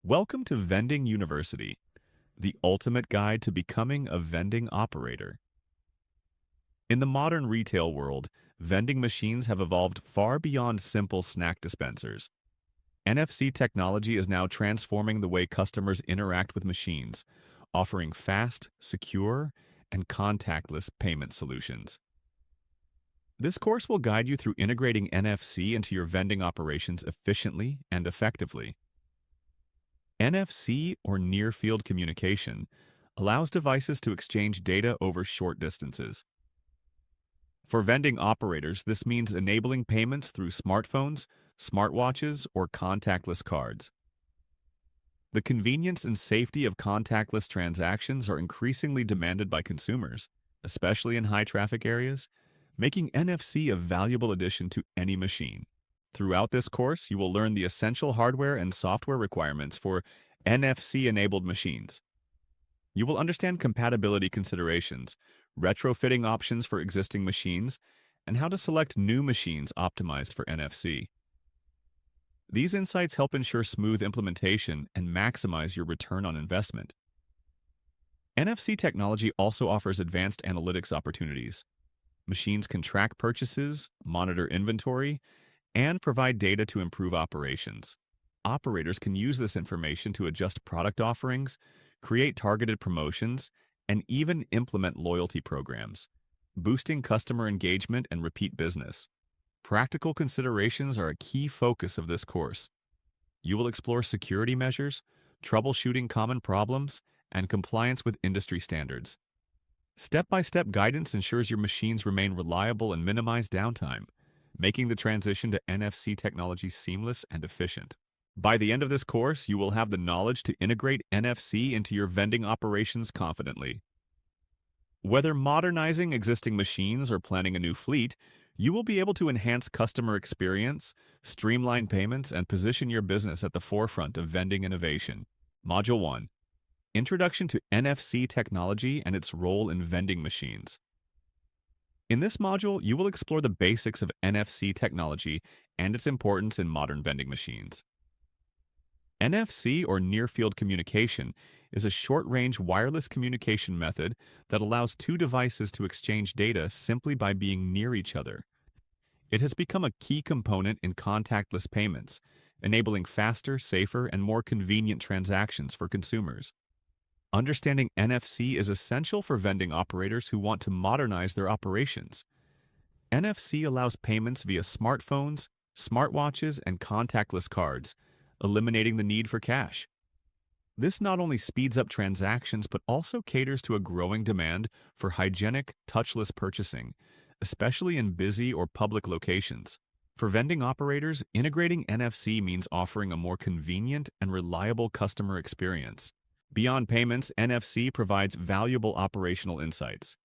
Welcome to Vending University, the ultimate guide to becoming a vending operator. In the modern retail world, vending machines have evolved far beyond simple snack dispensers. NFC technology is now transforming the way customers interact with machines, offering fast, secure, and contactless payment solutions. This course will guide you through integrating NFC into your vending operations efficiently and effectively. NFC, or near-field communication, allows devices to exchange data over short distances. For vending operators, this means enabling payments through smartphones, smartwatches, or contactless cards. The convenience and safety of contactless transactions are increasingly demanded by consumers, especially in high-traffic areas, making NFC a valuable addition to any machine. Throughout this course, you will learn the essential hardware and software requirements for NFC-enabled machines. You will understand compatibility considerations, retrofitting options for existing machines, and how to select new machines optimized for NFC. These insights help ensure smooth implementation and maximize your return on investment. NFC technology also offers advanced analytics opportunities. Machines can track purchases, monitor inventory, and provide data to improve operations. Operators can use this information to adjust product offerings, create targeted promotions, and even implement loyalty programs, boosting customer engagement and repeat business. Practical considerations are a key focus of this course. You will explore security measures, troubleshooting common problems, and compliance with industry standards. Step-by-step guidance ensures your machines remain reliable and minimize downtime, making the transition to NFC technology seamless and efficient. By the end of this course, you will have the knowledge to integrate NFC into your vending operations confidently. Whether modernizing existing machines or planning a new fleet, you will be able to enhance customer experience, streamline payments, and position your business at the forefront of vending innovation. Module 1. Introduction to NFC technology and its role in vending machines. In this module, you will explore the basics of NFC technology and its importance in modern vending machines. NFC, or near-field communication, is a short-range wireless communication method that allows two devices to exchange data simply by being near each other. It has become a key component in contactless payments, enabling faster, safer, and more convenient transactions for consumers. Understanding NFC is essential for vending operators who want to modernize their operations. NFC allows payments via smartphones, smartwatches, and contactless cards, eliminating the need for cash. This not only speeds up transactions but also caters to a growing demand for hygienic, touchless purchasing, especially in busy or public locations. For vending operators, integrating NFC means offering a more convenient and reliable customer experience. Beyond payments, NFC provides valuable operational insights.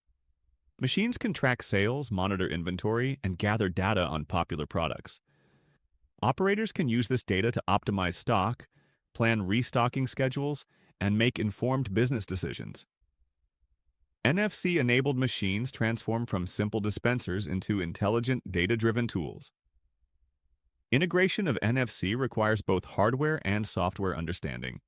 Machines can track sales, monitor inventory, and gather data on popular products. Operators can use this data to optimize stock, plan restocking schedules, and make informed business decisions. NFC-enabled machines transform from simple dispensers into intelligent, data-driven tools. Integration of NFC requires both hardware and software understanding.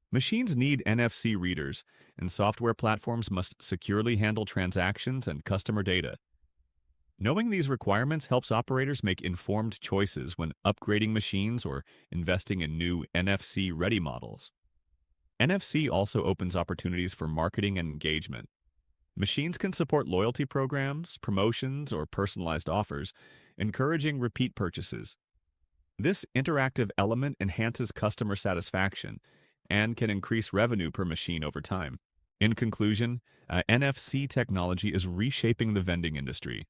Machines need NFC readers, and software platforms must securely handle transactions and customer data. Knowing these requirements helps operators make informed choices when upgrading machines or investing in new NFC-ready models. NFC also opens opportunities for marketing and engagement. Machines can support loyalty programs, promotions, or personalized offers, encouraging repeat purchases. This interactive element enhances customer satisfaction and can increase revenue per machine over time. In conclusion, NFC technology is reshaping the vending industry.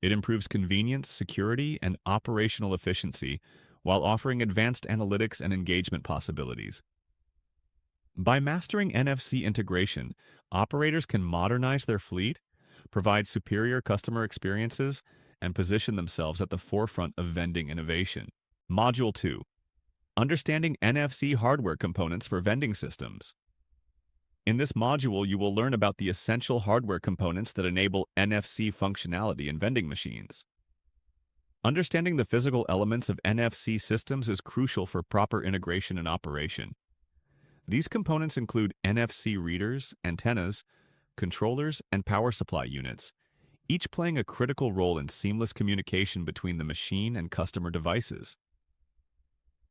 It improves convenience, security, and operational efficiency while offering advanced analytics and engagement possibilities. By mastering NFC integration, operators can modernize their fleet, provide superior customer experiences, and position themselves at the forefront of vending innovation. Module 2. Understanding NFC hardware components for vending systems. In this module, you will learn about the essential hardware components that enable NFC functionality in vending machines. Understanding the physical elements of NFC systems is crucial for proper integration and operation. These components include NFC readers, antennas, controllers, and power supply units, each playing a critical role in seamless communication between the machine and customer devices.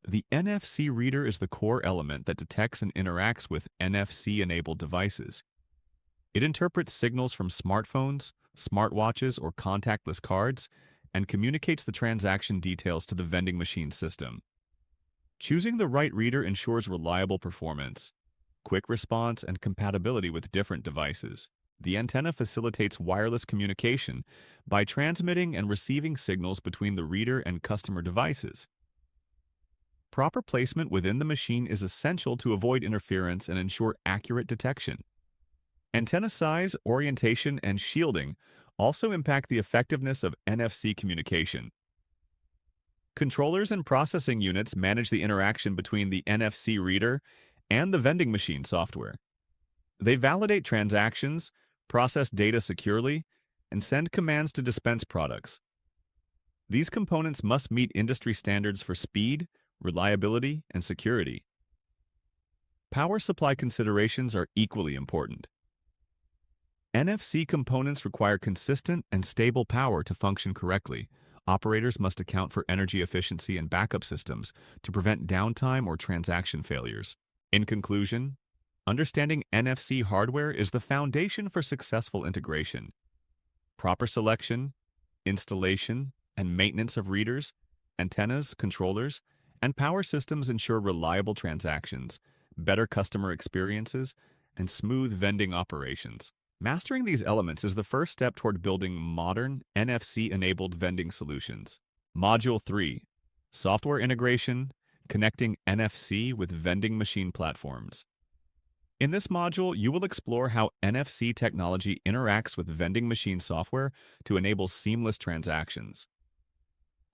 The NFC reader is the core element that detects and interacts with NFC-enabled devices. It interprets signals from smartphones, smartwatches, or contactless cards and communicates the transaction details to the vending machine system. Choosing the right reader ensures reliable performance, quick response, and compatibility with different devices. The antenna facilitates wireless communication by transmitting and receiving signals between the reader and customer devices. Proper placement within the machine is essential to avoid interference and ensure accurate detection. Antenna size, orientation, and shielding also impact the effectiveness of NFC communication. Controllers and processing units manage the interaction between the NFC reader and the vending machine software. They validate transactions, process data securely, and send commands to dispense products. These components must meet industry standards for speed, reliability, and security. Power supply considerations are equally important. NFC components require consistent and stable power to function correctly. Operators must account for energy efficiency and backup systems to prevent downtime or transaction failures. In conclusion, understanding NFC hardware is the foundation for successful integration. Proper selection, installation, and maintenance of readers, antennas, controllers, and power systems ensure reliable transactions, better customer experiences, and smooth vending operations. Mastering these elements is the first step toward building modern, NFC-enabled vending solutions. Module 3. Software Integration, Connecting NFC with Vending Machine Platforms. In this module, you will explore how NFC technology interacts with vending machine software to enable seamless transactions.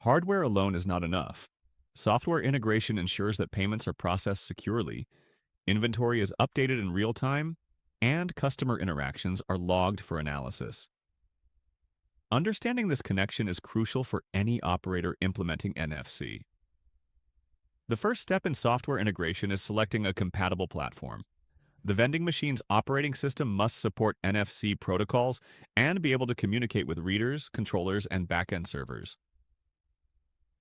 Hardware alone is not enough. Software integration ensures that payments are processed securely, inventory is updated in real time, and customer interactions are logged for analysis. Understanding this connection is crucial for any operator implementing NFC. The first step in software integration is selecting a compatible platform. The vending machine's operating system must support NFC protocols and be able to communicate with readers, controllers, and backend servers.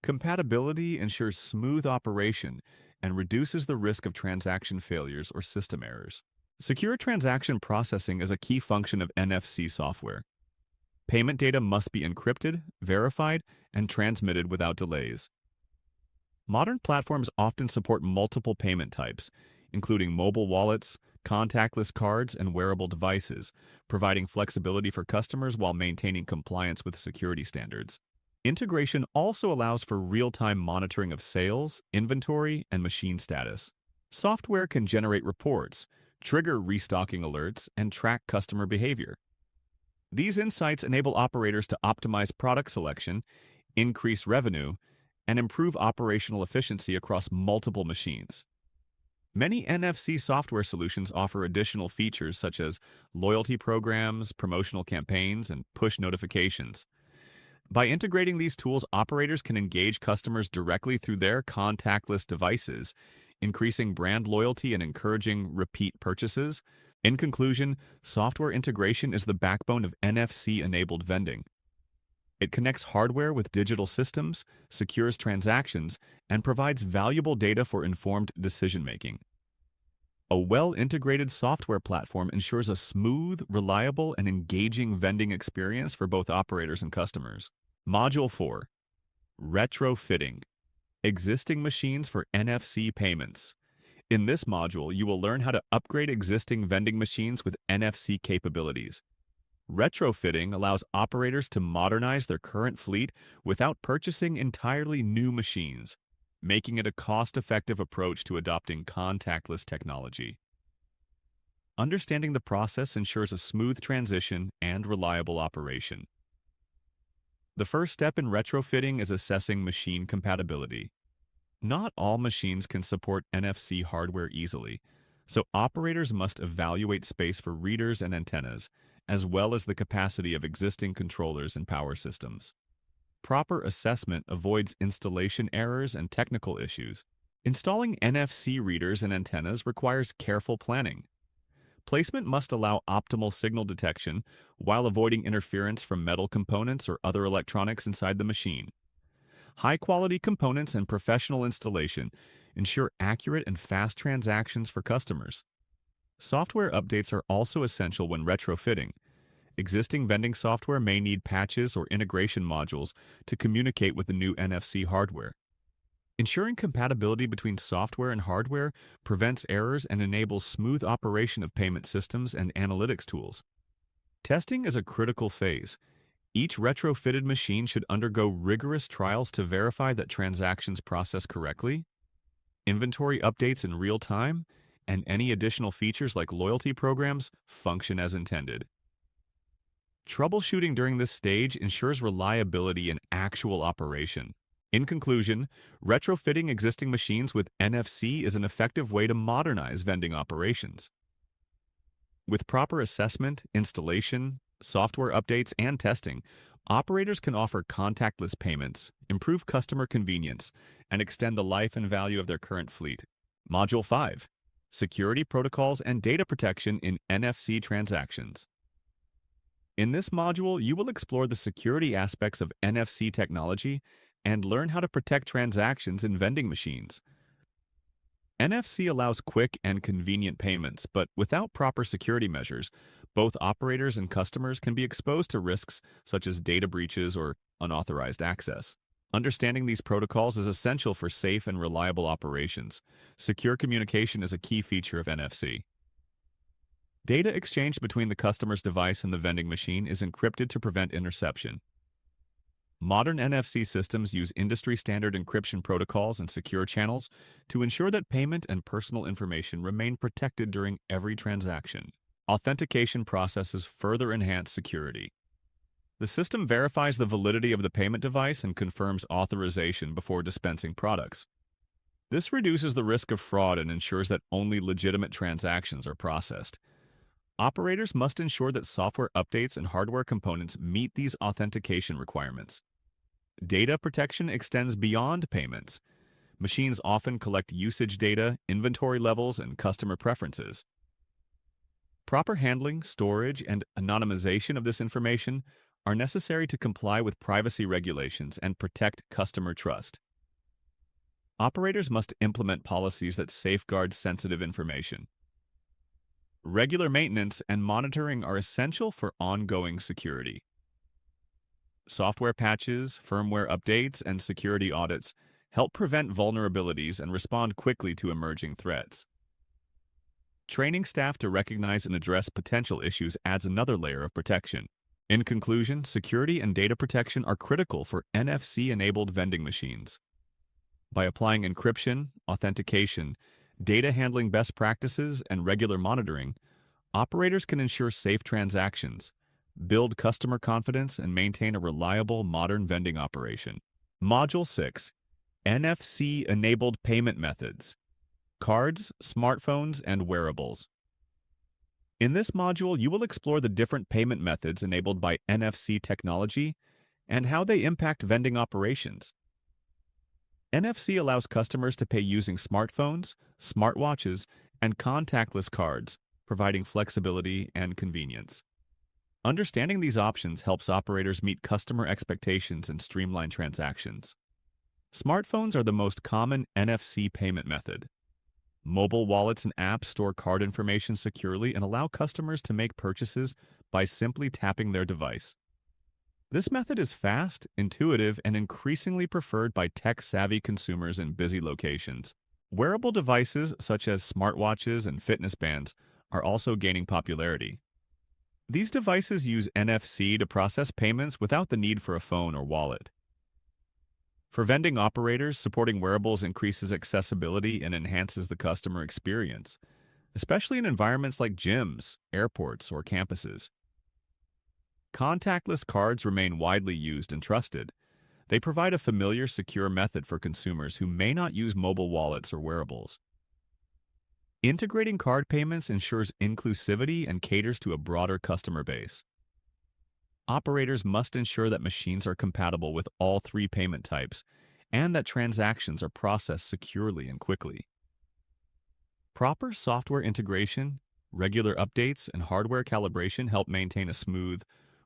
Compatibility ensures smooth operation and reduces the risk of transaction failures or system errors. Secure transaction processing is a key function of NFC software. Payment data must be encrypted, verified, and transmitted without delays. Modern platforms often support multiple payment types, including mobile wallets, contactless cards, and wearable devices, providing flexibility for customers while maintaining compliance with security standards. Integration also allows for real-time monitoring of sales, inventory, and machine status. Software can generate reports, trigger restocking alerts, and track customer behavior. These insights enable operators to optimize product selection, increase revenue, and improve operational efficiency across multiple machines. Many NFC software solutions offer additional features such as loyalty programs, promotional campaigns, and push notifications. By integrating these tools, operators can engage customers directly through their contactless devices, increasing brand loyalty and encouraging repeat purchases. In conclusion, software integration is the backbone of NFC-enabled vending. It connects hardware with digital systems, secures transactions, and provides valuable data for informed decision-making. A well-integrated software platform ensures a smooth, reliable, and engaging vending experience for both operators and customers. Module 4. Retrofitting. Existing machines for NFC payments. In this module, you will learn how to upgrade existing vending machines with NFC capabilities. Retrofitting allows operators to modernize their current fleet without purchasing entirely new machines, making it a cost-effective approach to adopting contactless technology. Understanding the process ensures a smooth transition and reliable operation. The first step in retrofitting is assessing machine compatibility. Not all machines can support NFC hardware easily, so operators must evaluate space for readers and antennas, as well as the capacity of existing controllers and power systems. proper assessment avoids installation errors and technical issues. Installing NFC readers and antennas requires careful planning. Placement must allow optimal signal detection while avoiding interference from metal components or other electronics inside the machine. High-quality components and professional installation ensure accurate and fast transactions for customers. Software updates are also essential when retrofitting. Existing vending software may need patches or integration modules to communicate with the new NFC hardware. Ensuring compatibility between software and hardware prevents errors and enables smooth operation of payment systems and analytics tools. Testing is a critical phase. Each retrofitted machine should undergo rigorous trials to verify that transactions process correctly, inventory updates in real time, and any additional features like loyalty programs function as intended. Troubleshooting during this stage ensures reliability and actual operation. In conclusion, retrofitting existing machines with NFC is an effective way to modernize vending operations. With proper assessment, installation, software updates, and testing, operators can offer contactless payments, improve customer convenience, and extend the life and value of their current fleet. Module 5: Security Protocols and Data Protection in NFC Transactions. In this module, you will explore the security aspects of NFC technology and learn how to protect transactions in vending machines. NFC allows quick and convenient payments, but without proper security measures, both operators and customers can be exposed to risks such as data breaches or unauthorized access. Understanding these protocols is essential for safe and reliable operations. Secure communication is a key feature of NFC. Data exchanged between the customer's device and the vending machine is encrypted to prevent interception. Modern NFC systems use industry-standard encryption protocols and secure channels to ensure that payment and personal information remain protected during every transaction. Authentication processes further enhance security. The system verifies the validity of the payment device and confirms authorization before dispensing products. This reduces the risk of fraud and ensures that only legitimate transactions are processed. Operators must ensure that software updates and hardware components meet these authentication requirements. Data protection extends beyond payments. Machines often collect usage data, inventory levels, and customer preferences. Proper handling, storage, and anonymization of this information are necessary to comply with privacy regulations and protect customer trust. Operators must implement policies that safeguard sensitive information. Regular maintenance and monitoring are essential for ongoing security. Software patches, firmware updates, and security audits help prevent vulnerabilities and respond quickly to emerging threats. Training staff to recognize and address potential issues adds another layer of protection. In conclusion, security and data protection are critical for NFC-enabled vending machines. By applying encryption, authentication, data handling best practices, and regular monitoring, operators can ensure safe transactions, build customer confidence, and maintain a reliable, modern vending operation. Module 6: NFC-enabled payment methods. Cards, smartphones, and wearables. In this module, you will explore the different payment methods enabled by NFC technology and how they impact vending operations. NFC allows customers to pay using smartphones, smartwatches, and contactless cards, providing flexibility and convenience. Understanding these options helps operators meet customer expectations and streamline transactions. Smartphones are the most common NFC payment method. Mobile wallets and apps store card information securely and allow customers to make purchases by simply tapping their device. This method is fast, intuitive, and increasingly preferred by tech-savvy consumers in busy locations. Wearable devices such as smartwatches and fitness bands are also gaining popularity. These devices use NFC to process payments without the need for a phone or wallet. For vending operators, supporting wearables increases accessibility and enhances the customer experience, especially in environments like gyms, airports, or campuses. Contactless cards remain widely used and trusted. They provide a familiar, secure method for consumers who may not use mobile wallets or wearables. Integrating card payments ensures inclusivity and caters to a broader customer base. Operators must ensure that machines are compatible with all three payment types and that transactions are processed securely and quickly. Proper software integration, regular updates, and hardware calibration help maintain a smooth,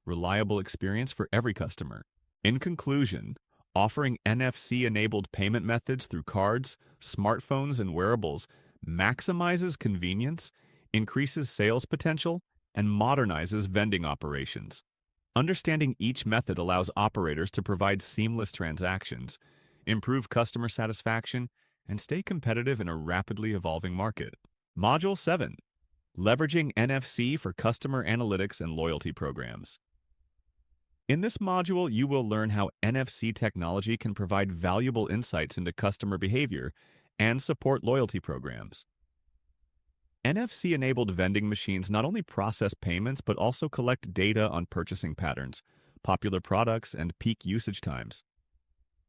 reliable experience for every customer. In conclusion, offering NFC-enabled payment methods through cards, smartphones, and wearables maximizes convenience, increases sales potential, and modernizes vending operations. Understanding each method allows operators to provide seamless transactions, improve customer satisfaction, and stay competitive in a rapidly evolving market. Module 7. Leveraging NFC for customer analytics and loyalty programs. In this module, you will learn how NFC technology can provide valuable insights into customer behavior and support loyalty programs. NFC-enabled vending machines not only process payments but also collect data on purchasing patterns, popular products, and peak usage times.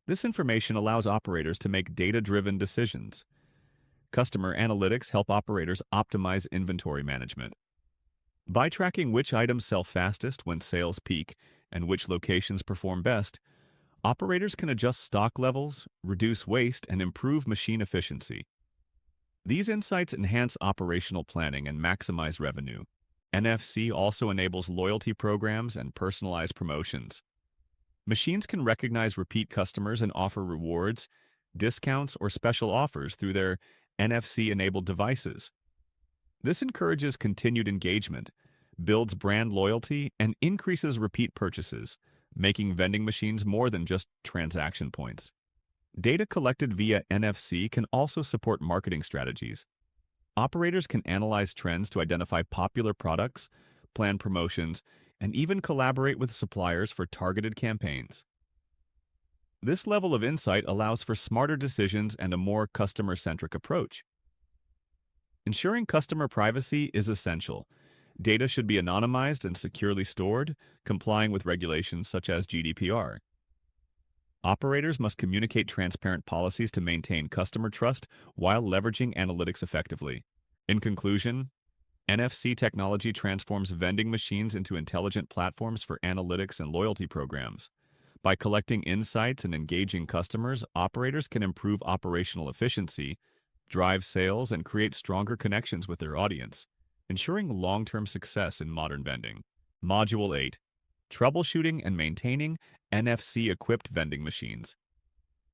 This information allows operators to make data-driven decisions. Customer analytics help operators optimize inventory management. By tracking which items sell fastest when sales peak and which locations perform best, operators can adjust stock levels, reduce waste, and improve machine efficiency. These insights enhance operational planning and maximize revenue. NFC also enables loyalty programs and personalized promotions. Machines can recognize repeat customers and offer rewards, discounts, or special offers through their NFC-enabled devices. This encourages continued engagement, builds brand loyalty, and increases repeat purchases, making vending machines more than just transaction points. Data collected via NFC can also support marketing strategies. Operators can analyze trends to identify popular products, plan promotions, and even collaborate with suppliers for targeted campaigns. This level of insight allows for smarter decisions and a more customer-centric approach. Ensuring customer privacy is essential. Data should be anonymized and securely stored, complying with regulations such as GDPR. Operators must communicate transparent policies to maintain customer trust while leveraging analytics effectively. In conclusion, NFC technology transforms vending machines into intelligent platforms for analytics and loyalty programs. By collecting insights and engaging customers, operators can improve operational efficiency, drive sales, and create stronger connections with their audience, ensuring long-term success in modern vending. Module 8. Troubleshooting and maintaining NFC-equipped vending machines.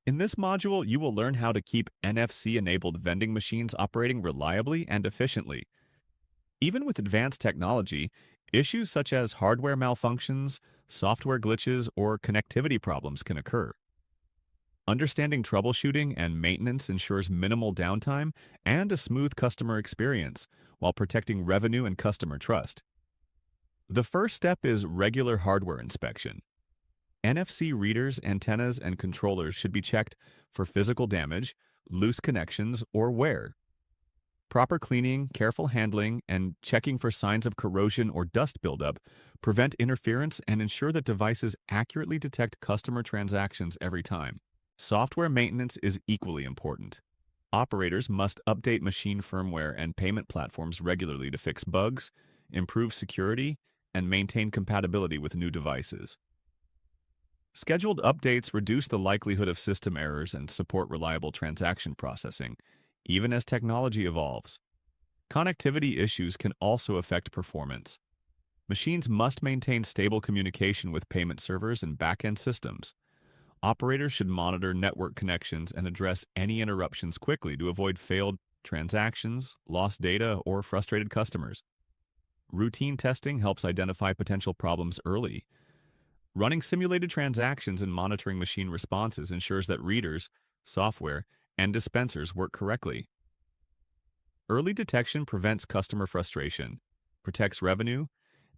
In this module, you will learn how to keep NFC-enabled vending machines operating reliably and efficiently. Even with advanced technology, issues such as hardware malfunctions, software glitches, or connectivity problems can occur. Understanding troubleshooting and maintenance ensures minimal downtime and a smooth customer experience while protecting revenue and customer trust. The first step is regular hardware inspection. NFC readers, antennas, and controllers should be checked for physical damage, loose connections, or wear. Proper cleaning, careful handling, and checking for signs of corrosion or dust buildup prevent interference and ensure that devices accurately detect customer transactions every time. Software maintenance is equally important. Operators must update machine firmware and payment platforms regularly to fix bugs, improve security, and maintain compatibility with new devices. Scheduled updates reduce the likelihood of system errors and support reliable transaction processing, even as technology evolves. Connectivity issues can also affect performance. Machines must maintain stable communication with payment servers and back-end systems. Operators should monitor network connections and address any interruptions quickly to avoid failed transactions, lost data, or frustrated customers. Routine testing helps identify potential problems early. Running simulated transactions and monitoring machine responses ensures that readers, software, and dispensers work correctly. Early detection prevents customer frustration, protects revenue,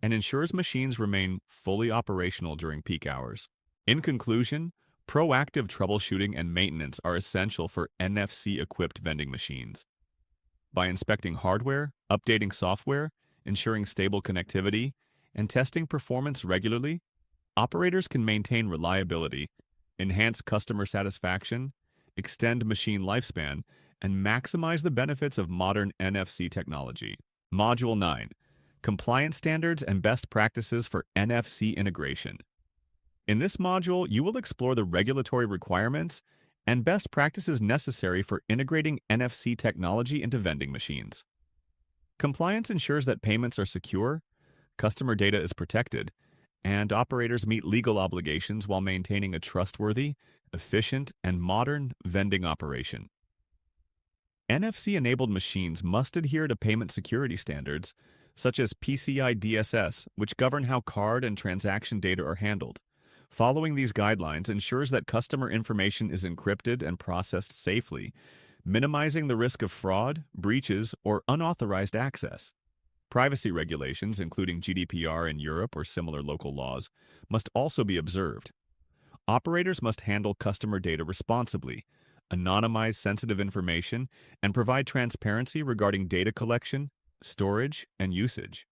and ensures machines remain fully operational during peak hours. In conclusion, proactive troubleshooting and maintenance are essential for NFC-equipped vending machines. By inspecting hardware, updating software, ensuring stable connectivity, and testing performance regularly, operators can maintain reliability, enhance customer satisfaction, extend machine lifespan, and maximize the benefits of modern NFC technology. Module 9. compliance standards, and best practices for NFC integration. In this module, you will explore the regulatory requirements and best practices necessary for integrating NFC technology into vending machines. Compliance ensures that payments are secure, customer data is protected, and operators meet legal obligations while maintaining a trustworthy, efficient, and modern vending operation. NFC-enabled machines must adhere to payment security standards, such as PCI DSS, which govern how card and transaction data are handled. Following these guidelines ensures that customer information is encrypted and processed safely, minimizing the risk of fraud, breaches, or unauthorized access. Privacy regulations, including GDPR in Europe or similar local laws, must also be observed. Operators must handle customer data responsibly, anonymize sensitive information, and provide transparency regarding data collection, storage, and usage.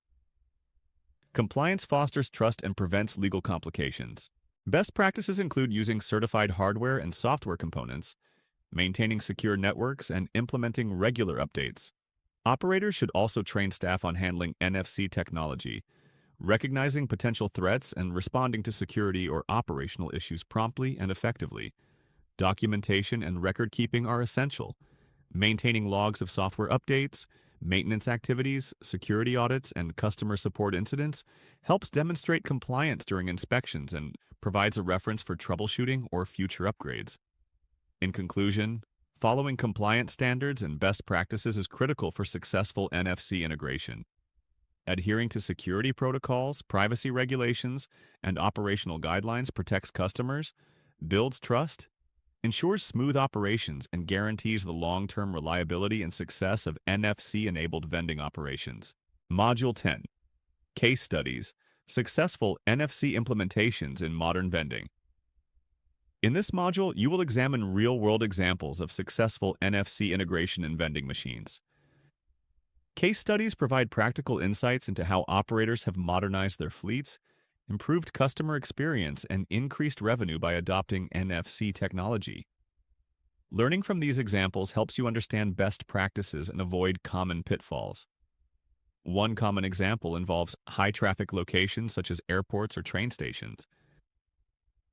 Compliance fosters trust and prevents legal complications. Best practices include using certified hardware and software components, maintaining secure networks, and implementing regular updates. Operators should also train staff on handling NFC technology, recognizing potential threats and responding to security or operational issues promptly and effectively. Documentation and record keeping are essential. Maintaining logs of software updates, maintenance activities, security audits, and customer support incidents helps demonstrate compliance during inspections and provides a reference for troubleshooting or future upgrades. In conclusion, following compliance standards and best practices is critical for successful NFC integration. Adhering to security protocols, privacy regulations, and operational guidelines protects customers, builds trust, ensures smooth operations, and guarantees the long-term reliability and success of NFC-enabled vending operations. Module 10. Case Studies: Successful NFC Implementations in Modern Vending. In this module, you will examine real-world examples of successful NFC integration in vending machines. Case studies provide practical insights into how operators have modernized their fleets, improved customer experience, and increased revenue by adopting NFC technology. Learning from these examples helps you understand best practices and avoid common pitfalls. One common example involves high-traffic locations such as airports or train stations.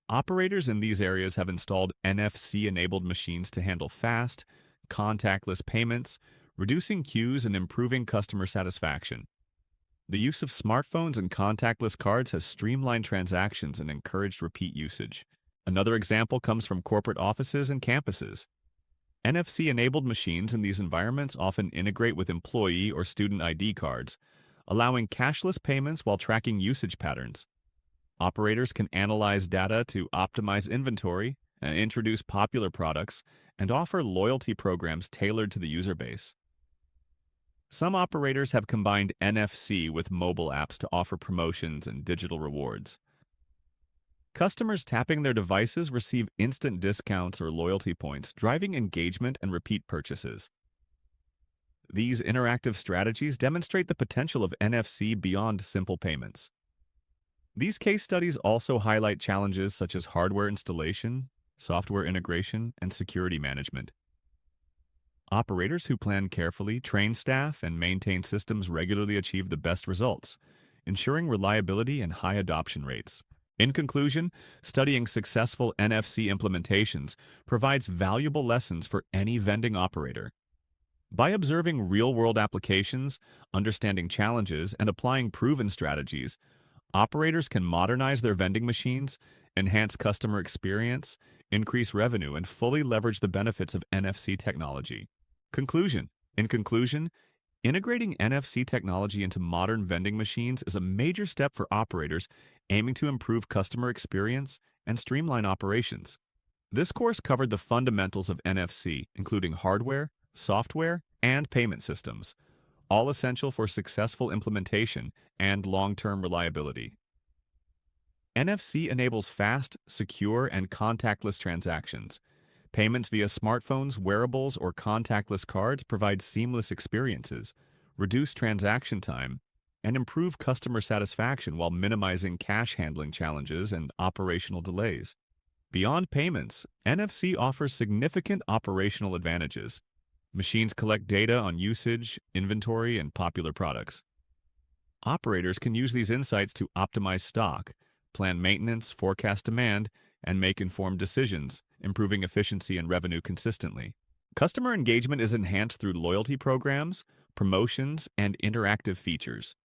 Operators in these areas have installed NFC-enabled machines to handle fast, contactless payments, reducing queues and improving customer satisfaction. The use of smartphones and contactless cards has streamlined transactions and encouraged repeat usage. Another example comes from corporate offices and campuses. NFC-enabled machines in these environments often integrate with employee or student ID cards, allowing cashless payments while tracking usage patterns. Operators can analyze data to optimize inventory, introduce popular products, and offer loyalty programs tailored to the user base. Some operators have combined NFC with mobile apps to offer promotions and digital rewards. Customers tapping their devices receive instant discounts or loyalty points, driving engagement and repeat purchases. These interactive strategies demonstrate the potential of NFC beyond simple payments. These case studies also highlight challenges such as hardware installation, software integration, and security management. Operators who plan carefully, train staff, and maintain systems regularly achieve the best results, ensuring reliability and high adoption rates. In conclusion, studying successful NFC implementations provides valuable lessons for any vending operator. By observing real-world applications, understanding challenges, and applying proven strategies, operators can modernize their vending machines, enhance customer experience, increase revenue, and fully leverage the benefits of NFC technology. In conclusion, integrating NFC technology into modern vending machines is a major step for operators aiming to improve customer experience and streamline operations. This course covered the fundamentals of NFC, including hardware, software, and payment systems, all essential for successful implementation and long-term reliability. NFC enables fast, secure, and contactless transactions. Payments via smartphones, wearables, or contactless cards provide seamless experiences, reduce transaction time, and improve customer satisfaction while minimizing cash handling challenges and operational delays. Beyond payments, NFC offers significant operational advantages. Machines collect data on usage, inventory, and popular products. Operators can use these insights to optimize stock, plan maintenance, forecast demand, and make informed decisions, improving efficiency and revenue consistently. Customer engagement is enhanced through loyalty programs, promotions, and interactive features.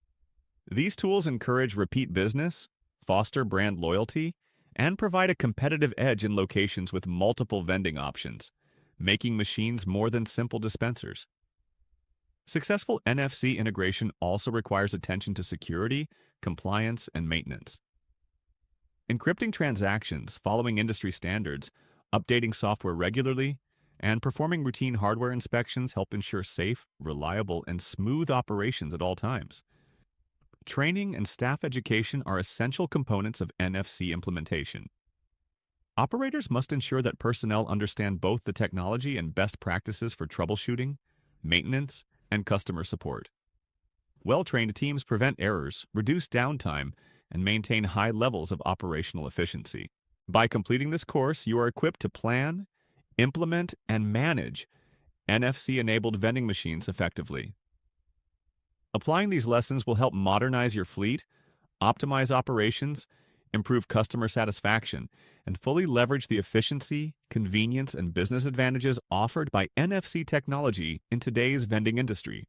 These tools encourage repeat business, foster brand loyalty, and provide a competitive edge in locations with multiple vending options, making machines more than simple dispensers. Successful NFC integration also requires attention to security, compliance, and maintenance. Encrypting transactions, following industry standards, updating software regularly, and performing routine hardware inspections help ensure safe, reliable, and smooth operations at all times. Training and staff education are essential components of NFC implementation. Operators must ensure that personnel understand both the technology and best practices for troubleshooting, maintenance, and customer support. Well-trained teams prevent errors, reduce downtime, and maintain high levels of operational efficiency. By completing this course, you are equipped to plan, implement, and manage NFC-enabled vending machines effectively. Applying these lessons will help modernize your fleet, optimize operations, improve customer satisfaction, and fully leverage the efficiency, convenience, and business advantages offered by NFC technology in today's vending industry.